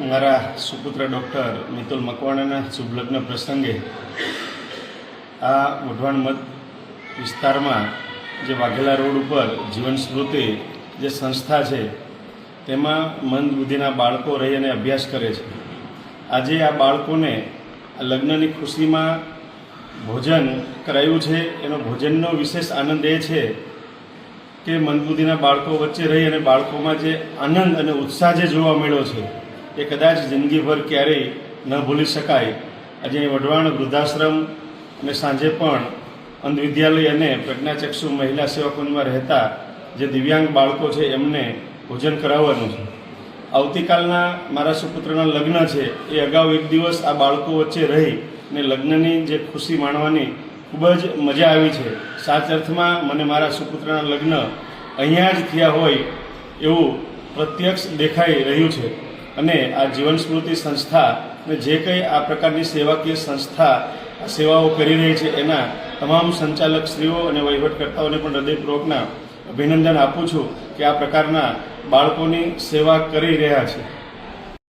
મારા સુપુત્ર ડૉક્ટર મિતુલ મકવાણાના શુભ લગ્ન પ્રસંગે આ વઢવાણ મત વિસ્તારમાં જે વાઘેલા રોડ ઉપર જીવન સ્મૃતિ જે સંસ્થા છે તેમાં મંદ બુદ્ધિના બાળકો રહી અને અભ્યાસ કરે છે. આજે આ બાળકોને લગ્નની ખુશીમાં ભોજન કરાયું છે. એનો ભોજનનો વિશેષ આનંદ એ છે કે મંદબુદ્ધિના બાળકો વચ્ચે રહી અને બાળકોમાં જે આનંદ અને ઉત્સાહ જે જોવા મળ્યો છે એ કદાચ જિંદગીભર ક્યારેય ન ભૂલી શકાય. આજે વઢવાણ વૃદ્ધાશ્રમ અને સાંજે પણ અંધ વિદ્યાલય અને પ્રજ્ઞાચક્ષુ મહિલા સેવા કુંજમાં રહેતા જે દિવ્યાંગ બાળકો છે એમને ભોજન કરાવવાનું છે. આવતીકાલના મારા સુપુત્રના લગ્ન છે એ અગાઉ એક દિવસ આ બાળકો વચ્ચે રહી અને લગ્નની જે ખુશી માણવાની ખૂબ જ મજા આવી છે. સાચા અર્થમાં મને મારા સુપુત્રના લગ્ન અહીંયા જ થયા હોય એવું પ્રત્યક્ષ દેખાઈ રહ્યું છે. અને આ જીવન સ્મૃતિ સંસ્થા અને જે કંઈ આ પ્રકારની સેવાકીય સંસ્થા આ સેવાઓ કરી રહી છે એના તમામ સંચાલકશ્રીઓ અને વહીવટકર્તાઓને પણ હૃદયપૂર્વકના અભિનંદન આપું છું કે આ પ્રકારના બાળકોની સેવા કરી રહ્યા છે.